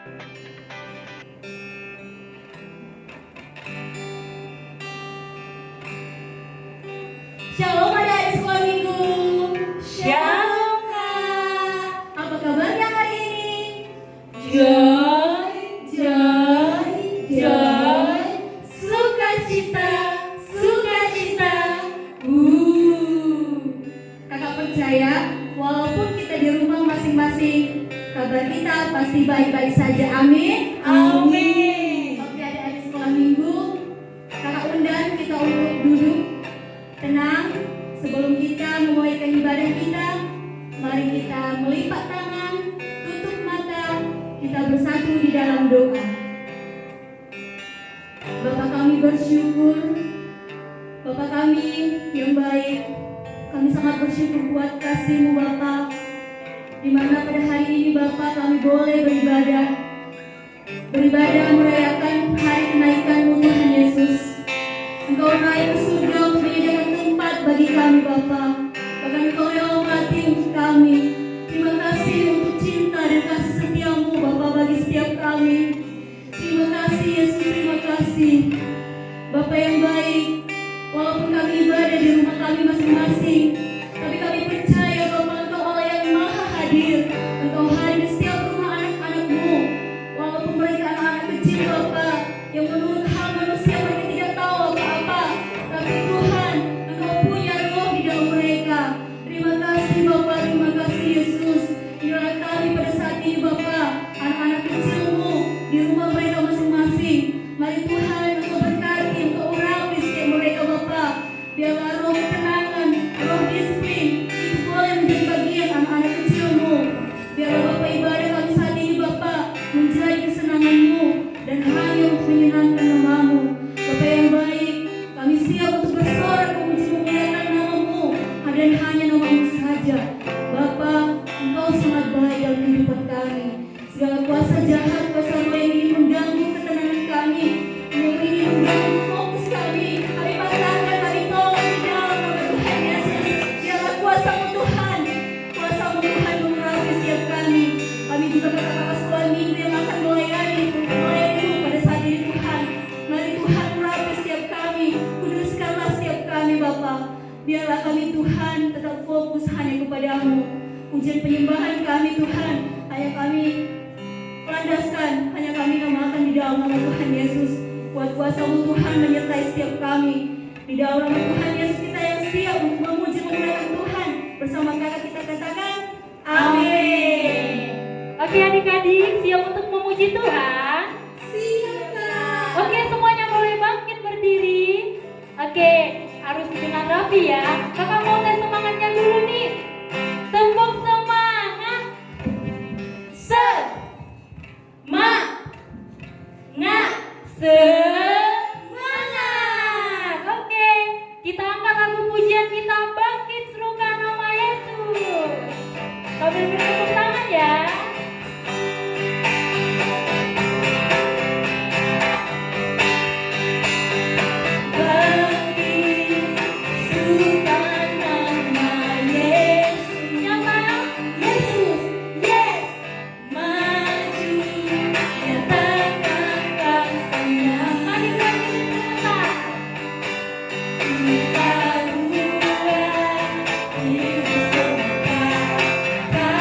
Shalom adik-adik sekolah minggu. Shalom Kak. Apa kabarnya hari ini? Joy, joy, joy. Sukacita, sukacita. Kakak percaya, walaupun kita di rumah masing-masing, kabar kita pasti baik-baik saja. Amin. Amin. Oke adik-adik sekolah minggu, kakak undang kita untuk duduk tenang. Sebelum kita memulai ibadah kita, mari kita melipat tangan, tutup mata, kita bersatu di dalam doa. Bapa kami bersyukur, Bapa kami yang baik, kami sangat bersyukur buat kasih-Mu Bapa, di mana pada hari ini Bapa kami boleh beribadah merayakan hari kenaikan-Mu Tuhan Yesus. Engkau naik ke surga untuk menyediakan tempat bagi kami Bapa. Bahkan Engkau rela mati untuk kami. Terima kasih untuk cinta dan kasih setia-Mu Bapa bagi setiap kami. Terima kasih Yesus, terima kasih Bapa yang baik. Walaupun kami ibadah di rumah kami masing-masing, tapi kami percaya Bapa Engkau Allah yang maha hadir. Engkau hadir di setiap rumah anak-anak-Mu. Walaupun mereka anak-anak kecil Bapa, yang menurut hal manusia mereka tidak tahu apa-apa, tapi Tuhan Engkau punya roh di dalam mereka. Terima kasih Bapa, terima kasih Yesus. Inilah kami pada saat ini Bapa, anak-anak kecil-Mu di rumah mereka masing-masing. Mari Tuhan Engkau berkati, Engkau urapi setiap mereka Bapa. Biarlah roh ketenangan, roh disiplin itu boleh menjadi bagian anak-anak kecil-Mu. Biarlah Bapa ibadah kami saat ini Bapa menjadi kesenangan-Mu dan hanya untuk menyenangkan nama-Mu. Bapa yang baik, kami siap untuk bersorak memuji memuliakan nama-Mu dan hanya nama-Mu saja. Bapa, Engkau sangat baik dalam kehidupan kami. Segala kuasa jahat, kuasa roh yang ingin mengganggu ketenangan kami, yang ingin mengganggu fokus kami patahkan, kami tolong di dalam nama Tuhan Yesus. Biarlah kuasa-Mu Tuhan, kuasa-Mu Tuhan mengurapi setiap kami. Kami juga kakak-kakak sekolah minggu yang akan melayani pada saat ini Tuhan. Mari Tuhan urapi setiap kami, kuduskanlah setiap kami Bapa. Biarlah kami Tuhan tetap fokus hanya kepada-Mu. Ujian penyembahan kami Tuhan, hanya kami landaskan, hanya kami namakan di dalam nama Tuhan Yesus. Buat kuasa-Mu Tuhan menyertai setiap kami. Di dalam nama Tuhan Yesus kita yang siap memuji memuliakan Tuhan. Bersama kakak kita katakan amin. Oke adik-adik, siap untuk memuji Tuhan? Siap Kak. Oke, semuanya boleh bangkit berdiri. Oke, harus dengan rapi ya. Kakak mau tes semangatnya dulu nih. Tembok semangat. Semangat. Oke, kita angkat lagu pujian kita, bangkit serukan nama Yesus. Sambil bertepuk tangan ya. Kita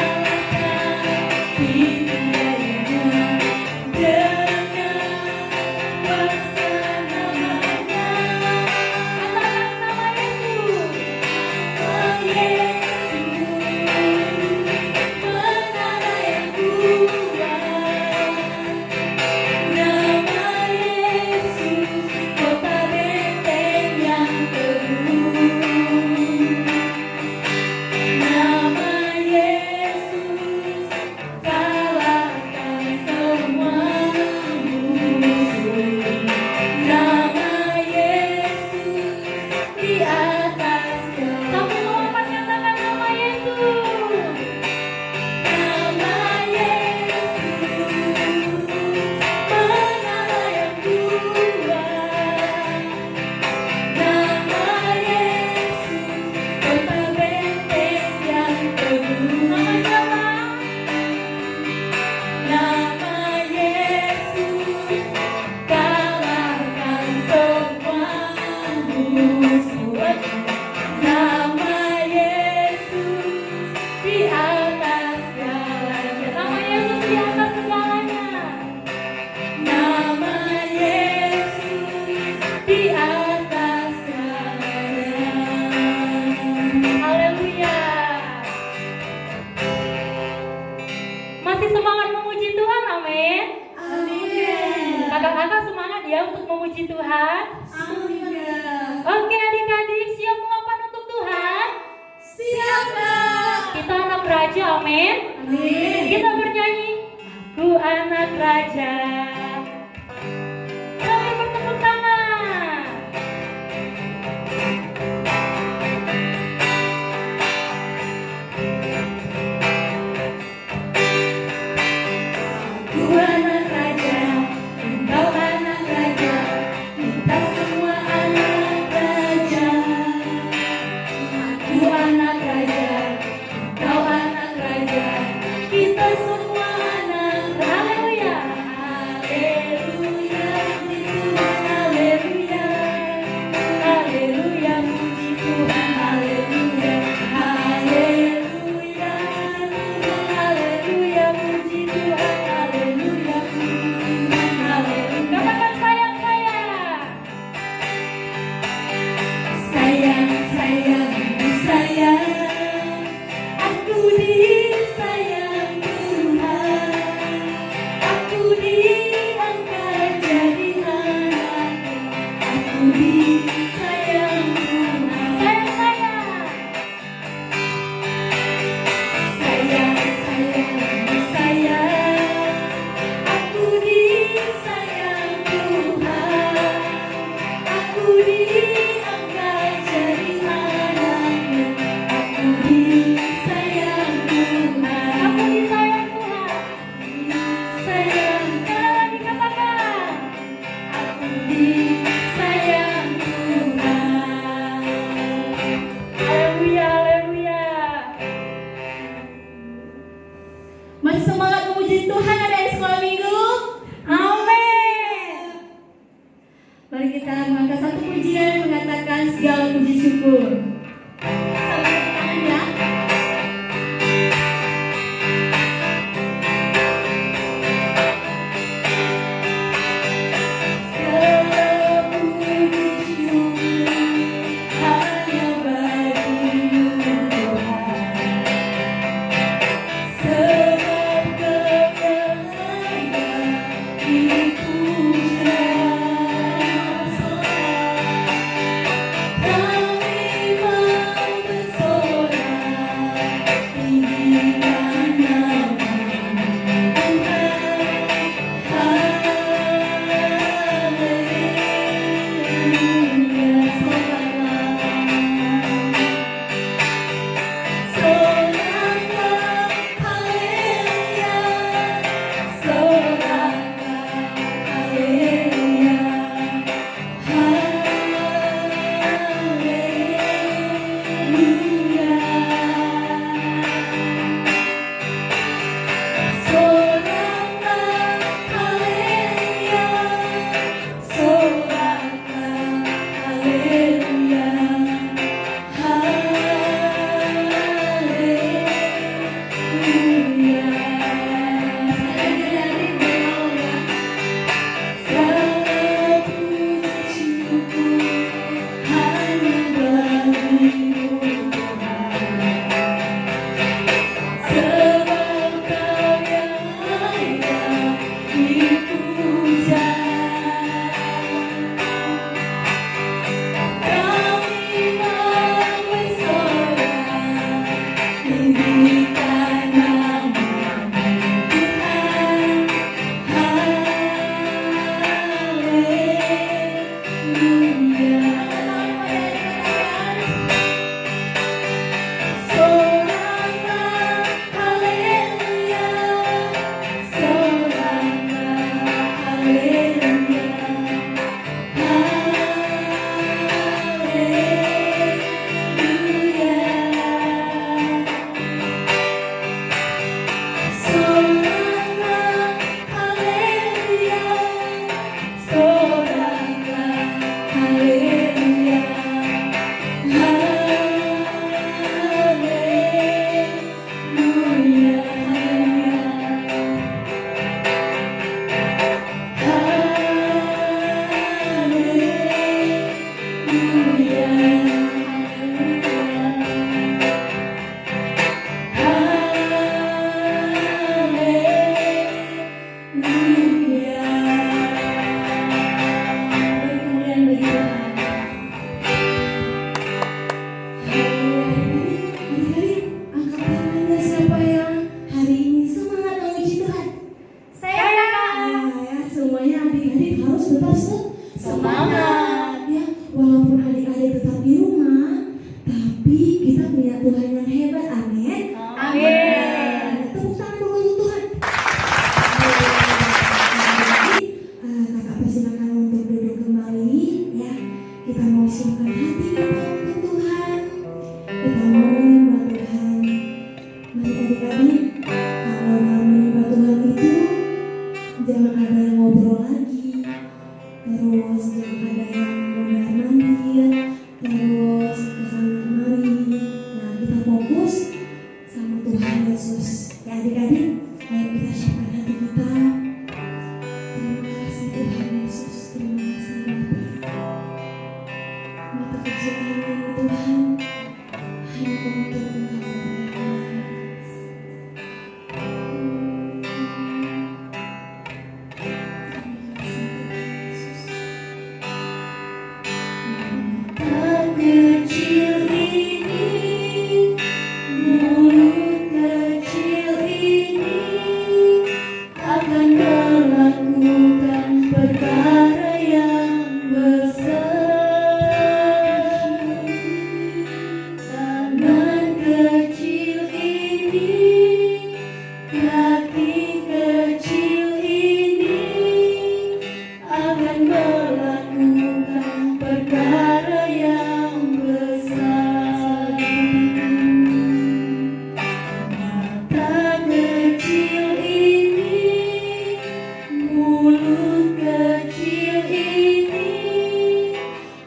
raja, amin. Amin. Kita bernyanyi, ku anak raja. Sambil bertepuk tangan. Aku anak raja, engkau anak raja, kita semua anak raja. Aku anak raja, engkau anak raja, kita semua anak raja. Haleluya, puji Tuhan, haleluya. Haleluya, puji Tuhan, haleluya. Haleluya, haleluya, puji Tuhan, haleluya, puji Tuhan, haleluya. Katakan sayang saya. Sayang, sayang, sayang, aku disayang Tuhan, aku diangkat jadi anaknya, aku disayang Tuhan. Sayang saya. Sayang, sayang, sayang, aku disayang Tuhan, aku diangkat jadi anaknya, aku disayang Tuhan. Aku disayang Tuhan. Sayang, Sekali lagi katakan. aku disayang Tuhan. Haleluya, haleluya. Masih semangat memuji Tuhan ada di sekolah minggu? Amin. Mari kita mengangkat satu pujian mengatakan segala puji syukur. Sambil tepuk tangan ya. Segala puji syukur hanya bagimu Tuhan. Sebab kebenaran dipuja. Kami Yesus, sama Tuhan Yesus. Ya adik-adik, ayo kita siapkan hati kita. Terima kasih Tuhan Yesus, terima kasih Bapa. Mata kecil kami ini Tuhan, hanya untuk menghargai. Kecil ini, mulut kecil ini akan melakukan perkara yang besar. Tangan kecil ini, kaki kecil ini akan melakukan perkara yang besar. Mata kecil ini, mulut kecil ini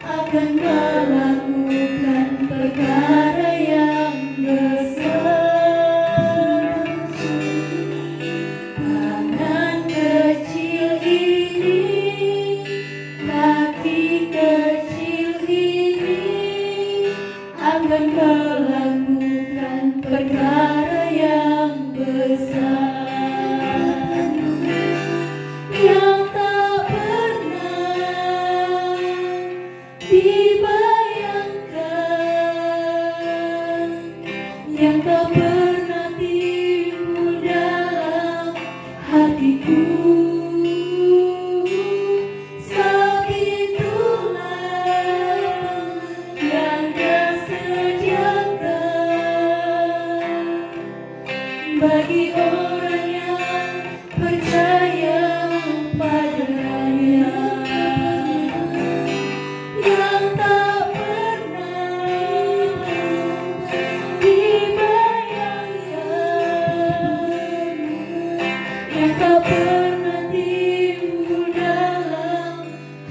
akan melakukan perkara yang besar. Tangan kecil ini, kaki kecil ini akan melakukan perkara yang besar yang tak pernah dibayangkan, yang tak pernah timbul dalam hatiku. Sebab itulah yang Dia sediakan bagi orang yang percaya padanya, yang tak pernah dibayangkan, yang tak pernah timbul dalam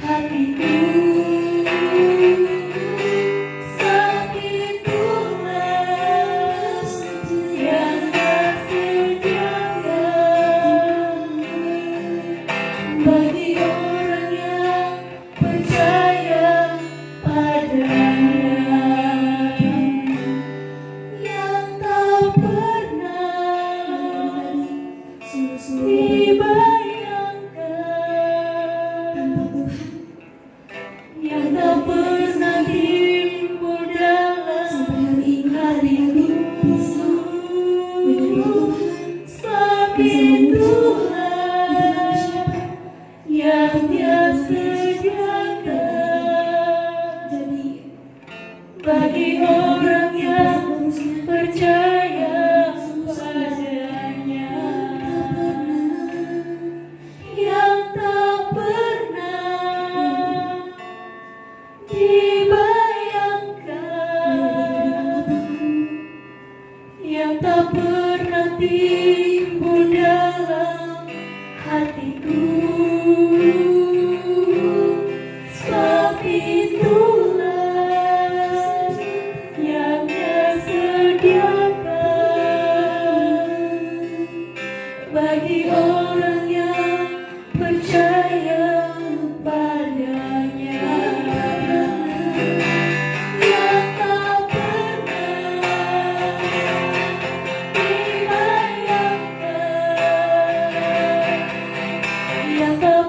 hatiku. Sebab itulah yang Dia sediakan bagi orang yang percaya padanya, yang tak pernah dibayangkan, yang tak pernah timbul dalam hatiku. Sebab itulah yang Dia sediakan bagi orang yang percaya padanya, yang tak pernah dibayangkan, yang tak pernah timbul dalam hatiku. Sebab itulah yang Dia sediakan bagi orang yang percaya padanya, yang tak pernah dibayangkan, yang tak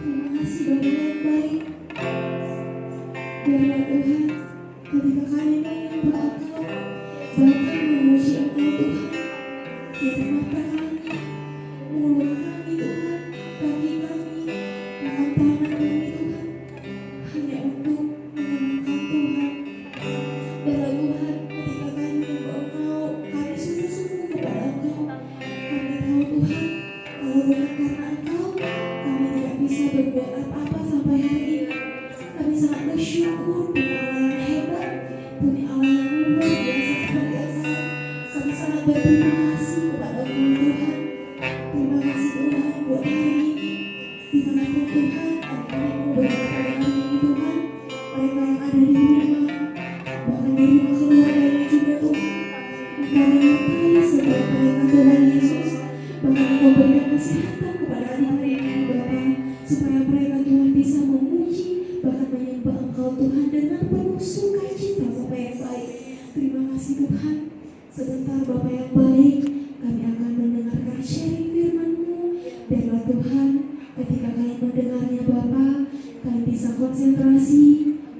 Terima kasih Bapa yang baik. Biarlah Tuhan, ketika kami menyembah Engkau, bahkan memuji Engkau Tuhan, biar mata kami, mulut kami Tuhan, kaki kami, bahkan tangan kami Tuhan, hanya untuk menyenangkan Tuhan. Biarlah Tuhan, ketika kami menyembah Engkau, kami sungguh-sungguh kepada Engkau. Kami tahu Tuhan, kalau bukan karena Engkau, kami tidak bisa berbuat apa-apa sampai hari ini. Kami sangat bersyukur punya Allah yang hebat, punya Allah yang luar biasa seperti Engkau. Kami sangat berterima kasih kepada Engkau Tuhan. Terima kasih Tuhan buat hari ini. Dimanapun Tuhan, adik-adikmu berada pada hari ini Tuhan, mereka yang ada di rumah, bahkan di rumah keluarganya juga Tuhan. Engkau menyertai setiap mereka Tuhan Yesus. Bahkan Engkau berikan kesehatan kepada adik-adik ini Bapa, supaya mereka Tuhan bisa memuji, bahkan menyembah Engkau Tuhan dengan penuh sukacita Bapa yang baik. Terima kasih Tuhan. Sebentar Bapa yang baik, kami akan mendengarkan sharing firman-Mu. Biarlah Tuhan, ketika kami mendengarnya Bapa, kami bisa konsentrasi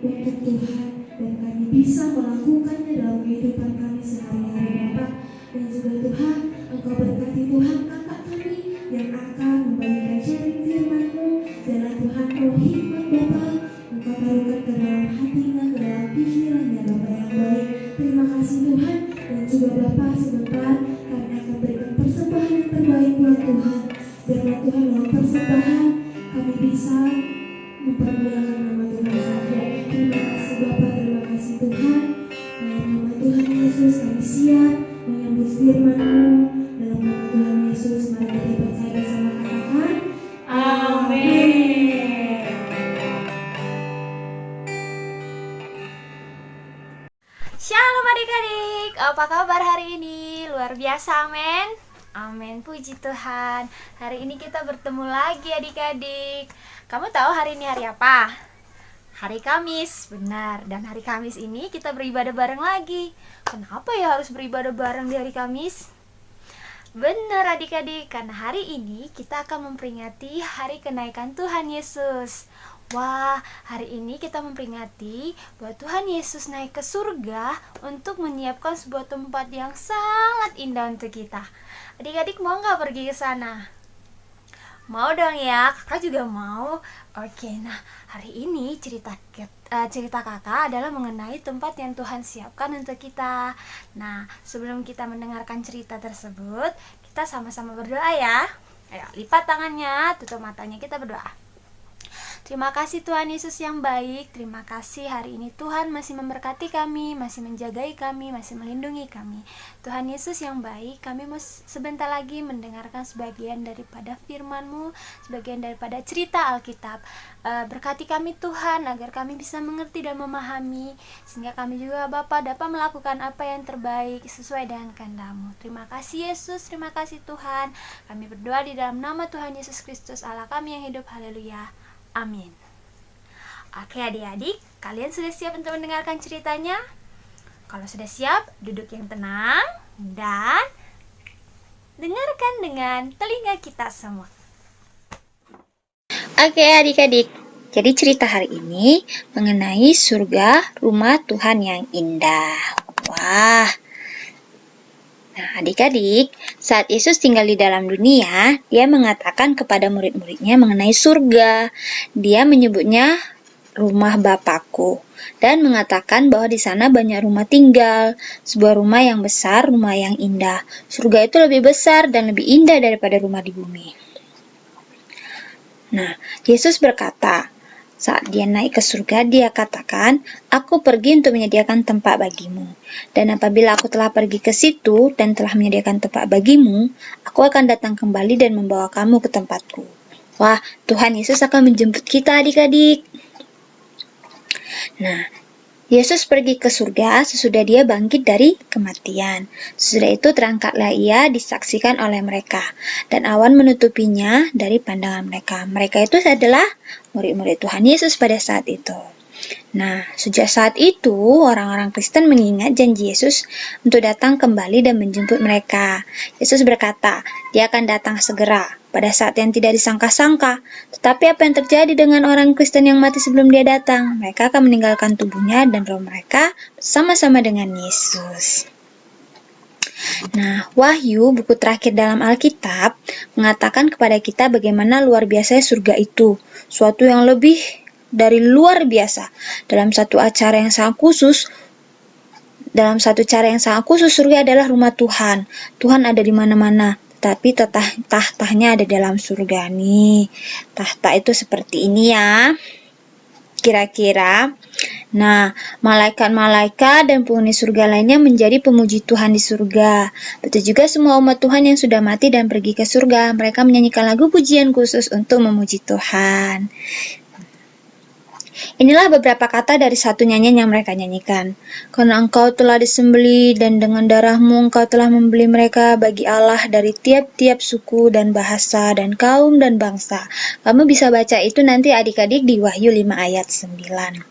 untuk Tuhan, dan kami bisa melakukannya dalam kehidupan kami sehari-hari Bapa. Dan juga Tuhan, Engkau berkati Tuhan kakak kami yang akan membagikan sharing firman-Mu. Biarlah Tuhan roh hikmat Bapa, Engkau taruhkan ke dalam hatinya, ke dalam pikirannya Bapa yang baik. Terima kasih Tuhan. Dan juga Bapa, sebentar kami akan berikan persembahan yang terbaik buat Tuhan. Biarlah Tuhan dalam persembahan kami bisa mempermuliakan nama Tuhan saja. Terima kasih Bapa, terima kasih Tuhan. Dalam nama Tuhan Yesus kami siap menyambut firman-Mu. Dalam nama Tuhan Yesus mari kita percaya bersama, katakan Amin. Shalom adik-adik, apa kabar hari ini? Luar biasa, amin. Amin, puji Tuhan. Hari ini kita bertemu lagi adik-adik. Kamu tahu hari ini hari apa? Hari Kamis, benar. Dan hari Kamis ini kita beribadah bareng lagi. Kenapa ya harus beribadah bareng di hari Kamis? Benar adik-adik, karena hari ini kita akan memperingati hari kenaikan Tuhan Yesus. Wah, hari ini kita memperingati bahwa Tuhan Yesus naik ke surga untuk menyiapkan sebuah tempat yang sangat indah untuk kita. Adik-adik mau nggak pergi ke sana? Mau dong ya, kakak juga mau. Oke, nah hari ini cerita kakak adalah mengenai tempat yang Tuhan siapkan untuk kita. Nah, sebelum kita mendengarkan cerita tersebut, kita sama-sama berdoa ya. Ayo, lipat tangannya, tutup matanya, kita berdoa. Terima kasih Tuhan Yesus yang baik. Terima kasih hari ini Tuhan masih memberkati kami, masih menjagai kami, masih melindungi kami. Tuhan Yesus yang baik, kami mau sebentar lagi mendengarkan sebagian daripada firman-Mu, sebagian daripada cerita Alkitab. Berkati kami Tuhan agar kami bisa mengerti dan memahami, sehingga kami juga Bapa dapat melakukan apa yang terbaik sesuai dengan kehendak-Mu. Terima kasih Yesus, terima kasih Tuhan. Kami berdoa di dalam nama Tuhan Yesus Kristus Allah kami yang hidup. Haleluya. Amin. Oke adik-adik, kalian sudah siap untuk mendengarkan ceritanya? Kalau sudah siap, duduk yang tenang dan dengarkan dengan telinga kita semua. Oke adik-adik, jadi cerita hari ini mengenai surga rumah Tuhan yang indah. Wah. Nah adik-adik, saat Yesus tinggal di dalam dunia, dia mengatakan kepada murid-muridnya mengenai surga. Dia menyebutnya rumah Bapakku dan mengatakan bahwa di sana banyak rumah tinggal, sebuah rumah yang besar, rumah yang indah. Surga itu lebih besar dan lebih indah daripada rumah di bumi. Nah, Yesus berkata, saat dia naik ke surga, dia katakan, "Aku pergi untuk menyediakan tempat bagimu. Dan apabila aku telah pergi ke situ dan telah menyediakan tempat bagimu, aku akan datang kembali dan membawa kamu ke tempatku." Wah, Tuhan Yesus akan menjemput kita adik-adik. Nah, Yesus pergi ke surga sesudah dia bangkit dari kematian. Sesudah itu terangkatlah ia disaksikan oleh mereka, dan awan menutupinya dari pandangan mereka. Mereka itu adalah murid-murid Tuhan Yesus pada saat itu. Nah, sejak saat itu orang-orang Kristen mengingat janji Yesus untuk datang kembali dan menjemput mereka. Yesus berkata, dia akan datang segera. pada saat yang tidak disangka-sangka. Tetapi apa yang terjadi dengan orang Kristen yang mati sebelum dia datang? Mereka akan meninggalkan tubuhnya dan roh mereka bersama-sama dengan Yesus. Nah, Wahyu, buku terakhir dalam Alkitab, mengatakan kepada kita bagaimana luar biasanya surga itu. Suatu yang lebih dari luar biasa. Dalam satu cara yang sangat khusus, surga adalah rumah Tuhan. Tuhan ada di mana-mana, tapi tahtanya ada dalam surga nih. Tahta itu seperti ini ya, kira-kira. Nah, malaikat-malaikat dan penghuni surga lainnya menjadi pemuji Tuhan di surga. Betul juga semua umat Tuhan yang sudah mati dan pergi ke surga. Mereka menyanyikan lagu pujian khusus untuk memuji Tuhan. Inilah beberapa kata dari satu nyanyian yang mereka nyanyikan. Karena engkau telah disembelih dan dengan darahmu engkau telah membeli mereka bagi Allah dari tiap-tiap suku dan bahasa dan kaum dan bangsa. Kamu bisa baca itu nanti adik-adik di Wahyu 5 ayat 9.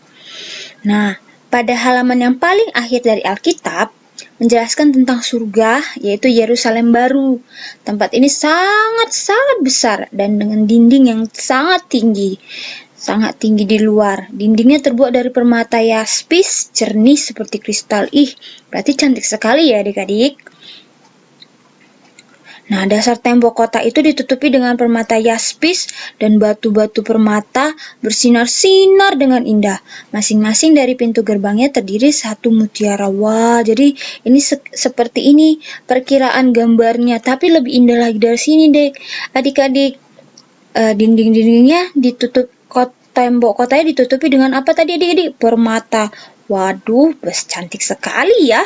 Nah, pada halaman yang paling akhir dari Alkitab, menjelaskan tentang surga, yaitu Yerusalem baru. Tempat ini sangat-sangat besar dan dengan dinding yang sangat tinggi di luar. Dindingnya terbuat dari permata yaspis, jernih seperti kristal. Berarti cantik sekali ya adik-adik. Nah, dasar tembok kota itu ditutupi dengan permata yaspis dan batu-batu permata bersinar-sinar dengan indah. Masing-masing dari pintu gerbangnya terdiri satu mutiara. Wah, jadi ini seperti ini perkiraan gambarnya, tapi lebih indah lagi dari sini, Dek. Adik-adik, dinding-dindingnya ditutup, tembok kotanya ditutupi dengan apa tadi adik-adik? Permata. Waduh, cantik sekali ya.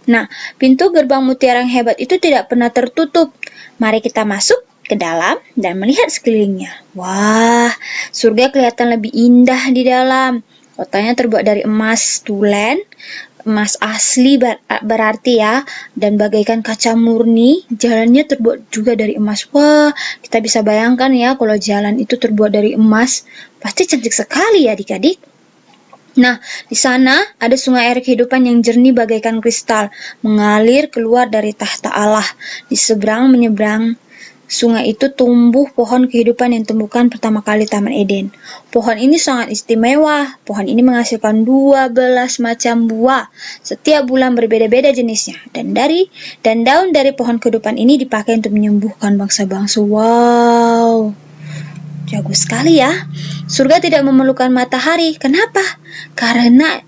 Nah, pintu gerbang mutiara yang hebat itu tidak pernah tertutup. Mari kita masuk ke dalam dan melihat sekelilingnya. Wah, surga kelihatan lebih indah di dalam. Kotanya terbuat dari emas tulen, emas asli berarti ya, dan bagaikan kaca murni. Jalannya terbuat juga dari emas. Wah, kita bisa bayangkan ya kalau jalan itu terbuat dari emas. Pasti cantik sekali ya adik-adik. Nah, di sana ada sungai air kehidupan yang jernih bagaikan kristal, mengalir keluar dari tahta Allah. Di menyeberang sungai itu tumbuh pohon kehidupan yang ditemukan pertama kali Taman Eden. Pohon ini sangat istimewa. Pohon ini menghasilkan 12 macam buah. Setiap bulan berbeda-beda jenisnya. Dan daun dari pohon kehidupan ini dipakai untuk menyembuhkan bangsa-bangsa. Wow, jago sekali ya. Surga tidak memerlukan matahari. Kenapa? Karena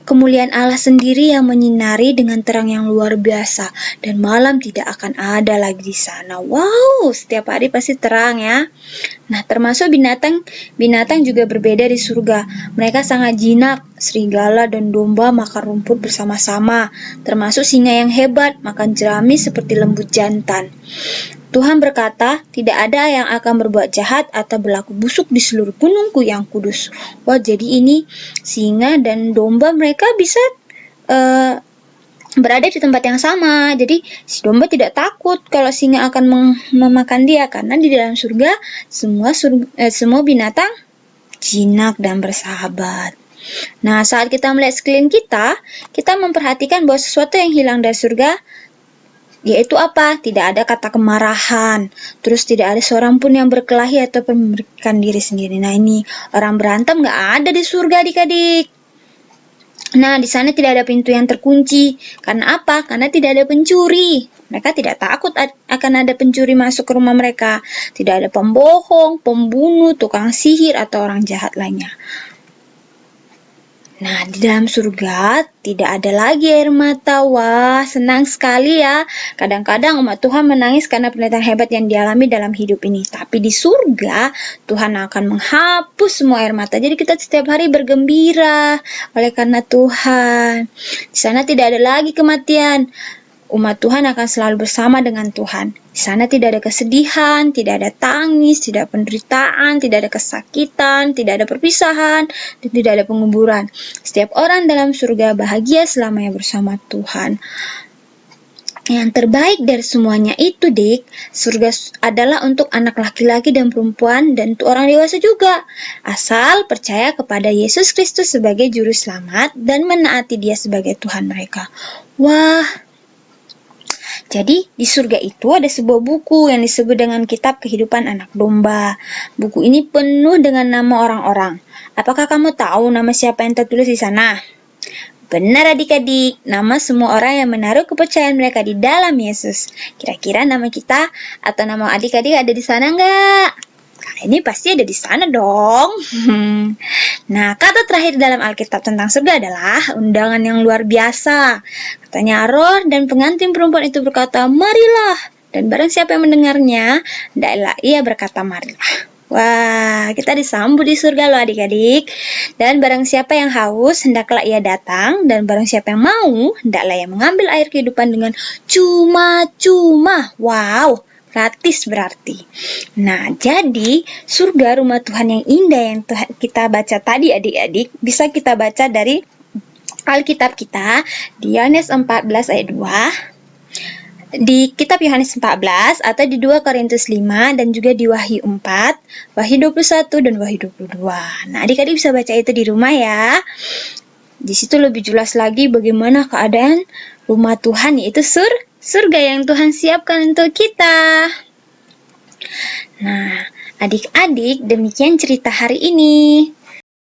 kemuliaan Allah sendiri yang menyinari dengan terang yang luar biasa. Dan malam tidak akan ada lagi di sana. Wow, setiap hari pasti terang ya. Nah, termasuk binatang juga berbeda di surga. Mereka sangat jinak. Serigala dan domba makan rumput bersama-sama. Termasuk singa yang hebat makan jerami seperti lembu jantan. Tuhan berkata, tidak ada yang akan berbuat jahat atau berlaku busuk di seluruh gunungku yang kudus. Wah, jadi ini singa dan domba mereka bisa berada di tempat yang sama. Jadi si domba tidak takut kalau singa akan memakan dia, karena di dalam surga semua binatang jinak dan bersahabat. Nah, saat kita melihat sekeliling kita memperhatikan bahwa sesuatu yang hilang dari surga, yaitu apa? Tidak ada kata kemarahan. Terus tidak ada seorang pun yang berkelahi atau memberikan diri sendiri. Nah, ini orang berantem nggak ada di surga adik-adik. Nah, di sana tidak ada pintu yang terkunci. Karena apa? Karena tidak ada pencuri. Mereka tidak takut akan ada pencuri masuk ke rumah mereka. Tidak ada pembohong, pembunuh, tukang sihir, atau orang jahat lainnya. Nah, di dalam surga tidak ada lagi air mata. Wah, senang sekali ya. Kadang-kadang umat Tuhan menangis karena penderitaan hebat yang dialami dalam hidup ini. Tapi di surga, Tuhan akan menghapus semua air mata. Jadi kita setiap hari bergembira oleh karena Tuhan. Di sana tidak ada lagi kematian. Umat Tuhan akan selalu bersama dengan Tuhan. Di sana tidak ada kesedihan, tidak ada tangis, tidak ada penderitaan, tidak ada kesakitan, tidak ada perpisahan, dan tidak ada penguburan. Setiap orang dalam surga bahagia selamanya bersama Tuhan. Yang terbaik dari semuanya itu, Dik, surga adalah untuk anak laki-laki dan perempuan dan untuk orang dewasa juga. Asal percaya kepada Yesus Kristus sebagai juru selamat dan menaati Dia sebagai Tuhan mereka. Wah, Jadi, di surga itu ada sebuah buku yang disebut dengan Kitab Kehidupan Anak Domba. Buku ini penuh dengan nama orang-orang. Apakah kamu tahu nama siapa yang tertulis di sana? Benar adik-adik, nama semua orang yang menaruh kepercayaan mereka di dalam Yesus. Kira-kira nama kita atau nama adik-adik ada di sana nggak? Nah, ini pasti ada di sana dong. Nah, kata terakhir dalam Alkitab tentang surga adalah undangan yang luar biasa. Katanya roh dan pengantin perempuan itu berkata, marilah. Dan barang siapa yang mendengarnya, hendaklah ia berkata, marilah. Wah, kita disambut di surga loh adik-adik. Dan barang siapa yang haus, hendaklah ia datang. Dan barang siapa yang mau, hendaklah ia mengambil air kehidupan dengan cuma-cuma. Wow, gratis berarti. Nah, jadi surga rumah Tuhan yang indah yang kita baca tadi adik-adik, bisa kita baca dari Alkitab kita di Yohanes 14 ayat 2, di kitab Yohanes 14 atau di 2 Korintus 5 dan juga di Wahyu 4, Wahyu 21 dan Wahyu 22. Nah, adik-adik bisa baca itu di rumah ya. Di situ lebih jelas lagi bagaimana keadaan rumah Tuhan, yaitu surga yang Tuhan siapkan untuk kita. Nah, adik-adik, demikian cerita hari ini.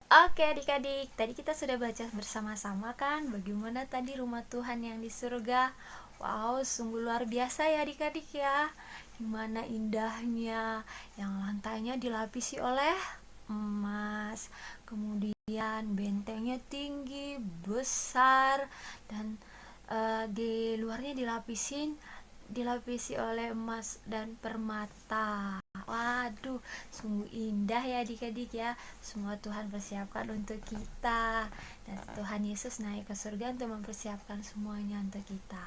Oke adik-adik, tadi kita sudah baca bersama-sama kan bagaimana tadi rumah Tuhan yang di surga. Wow, sungguh luar biasa ya adik-adik ya. Gimana indahnya, yang lantainya dilapisi oleh emas, kemudian bentengnya tinggi, besar, dan di luarnya dilapisi oleh emas dan permata. Waduh, sungguh indah ya adik-adik ya. Semua Tuhan persiapkan untuk kita. Dan Tuhan Yesus naik ke surga untuk mempersiapkan semuanya untuk kita.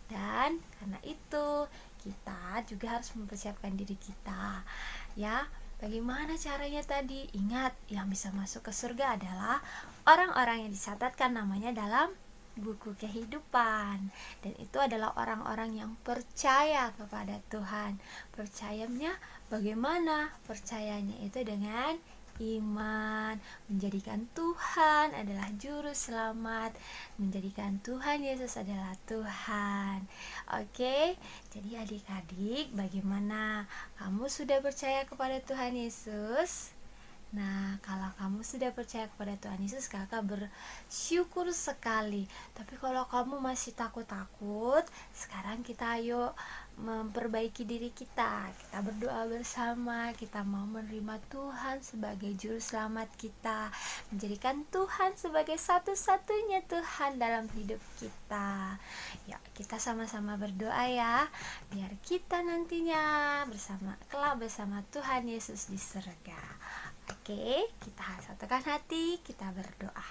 Dan karena itu, kita juga harus mempersiapkan diri kita. Ya, bagaimana caranya tadi? Ingat, yang bisa masuk ke surga adalah orang-orang yang dicatatkan namanya dalam buku kehidupan, dan itu adalah orang-orang yang percaya kepada Tuhan. Percayanya bagaimana? Percayanya itu dengan iman, menjadikan Tuhan adalah juru selamat, menjadikan Tuhan Yesus adalah Tuhan. Oke, jadi adik-adik, bagaimana? Kamu sudah percaya kepada Tuhan Yesus? Nah, kalau kamu sudah percaya kepada Tuhan Yesus, kakak bersyukur sekali. Tapi kalau kamu masih takut-takut, sekarang kita ayo memperbaiki diri kita. Kita berdoa bersama, kita mau menerima Tuhan sebagai juru selamat kita, menjadikan Tuhan sebagai satu-satunya Tuhan dalam hidup kita. Yuk, kita sama-sama berdoa ya, biar kita nantinya kelak bersama Tuhan Yesus di surga. Oke, kita satukan hati, kita berdoa.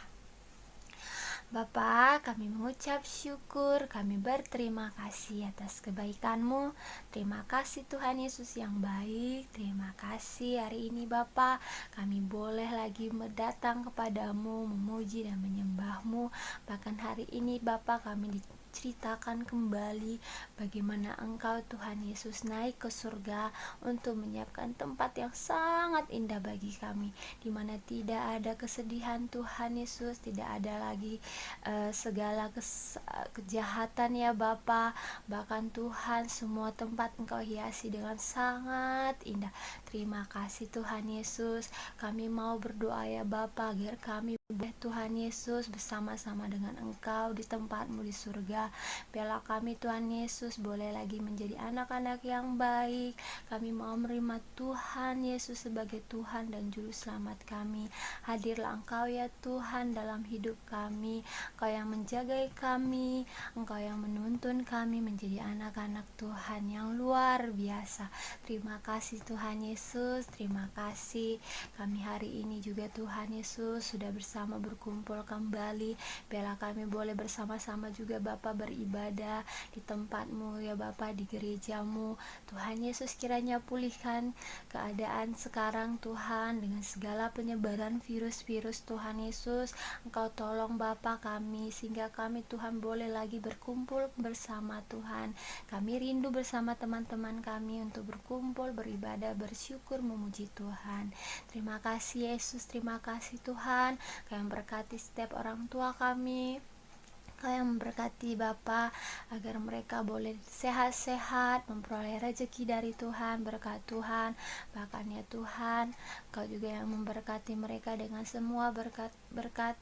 Bapa, kami mengucap syukur, kami berterima kasih atas kebaikan-Mu. Terima kasih Tuhan Yesus yang baik. Terima kasih hari ini Bapa, kami boleh lagi datang kepadamu, memuji dan menyembah-Mu. Bahkan hari ini Bapa, kami diceritakan kembali bagaimana Engkau Tuhan Yesus naik ke surga untuk menyiapkan tempat yang sangat indah bagi kami, di mana tidak ada kesedihan Tuhan Yesus, tidak ada lagi segala kejahatan ya Bapa. Bahkan Tuhan, semua tempat Engkau hiasi dengan sangat indah. Terima kasih Tuhan Yesus. Kami mau berdoa ya Bapa, agar kami boleh Tuhan Yesus bersama-sama dengan Engkau di tempat-Mu di surga. Biarlah kami Tuhan Yesus boleh lagi menjadi anak-anak yang baik. Kami mau menerima Tuhan Yesus sebagai Tuhan dan Juru Selamat kami. Hadirlah Engkau ya Tuhan dalam hidup kami. Engkau yang menjaga kami, Engkau yang menuntun kami menjadi anak-anak Tuhan yang luar biasa. Terima kasih Tuhan Yesus, terima kasih. Kami hari ini juga Tuhan Yesus sudah bersama berkumpul kembali. Biarlah kami boleh bersama-sama juga Bapa beribadah di tempat-Mu ya Bapa, di gereja-Mu. Tuhan Yesus, kiranya pulihkan keadaan sekarang Tuhan dengan segala penyebaran virus-virus Tuhan Yesus. Engkau tolong Bapa kami, sehingga kami Tuhan boleh lagi berkumpul bersama Tuhan. Kami rindu bersama teman-teman kami untuk berkumpul, beribadah, bersyukur, memuji Tuhan. Terima kasih Yesus, terima kasih Tuhan. Kau yang berkati setiap orang tua kami, Kau yang memberkati Bapa agar mereka boleh sehat-sehat, memperoleh rezeki dari Tuhan, berkat Tuhan. Bahkan ya Tuhan, Kau juga yang memberkati mereka dengan semua berkat-berkat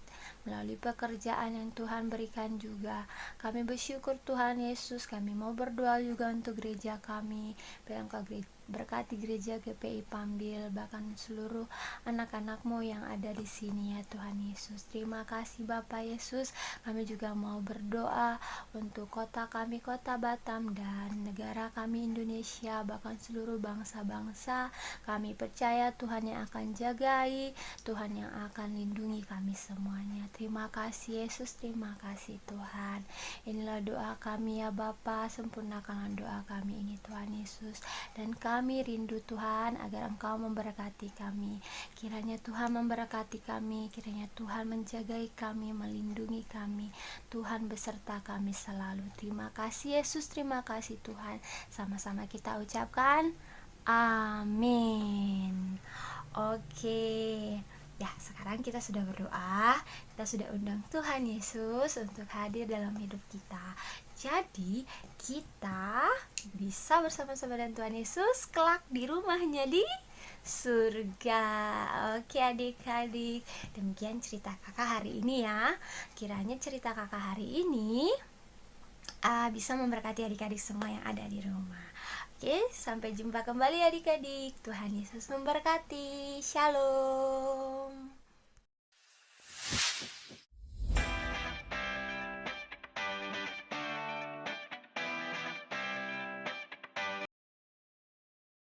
melalui pekerjaan yang Tuhan berikan juga. Kami bersyukur Tuhan Yesus, kami mau berdoa juga untuk gereja kami. Biar Engkau berkati gereja GPI Pambil, bahkan seluruh anak-anak-Mu yang ada di sini ya Tuhan Yesus. Terima kasih Bapak Yesus. Kami juga mau berdoa untuk kota kami, kota Batam, dan negara kami Indonesia, bahkan seluruh bangsa-bangsa. Kami percaya Tuhan yang akan jagai, Tuhan yang akan lindungi kami semuanya. Terima kasih Yesus, terima kasih Tuhan. Inilah doa kami ya Bapa, sempurnakanlah doa kami ini Tuhan Yesus. Dan kami rindu Tuhan agar Engkau memberkati kami. Kiranya Tuhan memberkati kami, kiranya Tuhan menjagai kami, melindungi kami. Tuhan beserta kami selalu. Terima kasih Yesus, terima kasih Tuhan. Sama-sama kita ucapkan amin. Oke. Ya, sekarang kita sudah berdoa, kita sudah undang Tuhan Yesus untuk hadir dalam hidup kita. Jadi, kita bisa bersama-sama dengan Tuhan Yesus kelak di rumahnya di surga. Oke adik-adik, demikian cerita kakak hari ini ya. Kiranya cerita kakak hari ini bisa memberkati adik-adik semua yang ada di rumah. Oke, sampai jumpa kembali adik-adik. Tuhan Yesus memberkati. Shalom.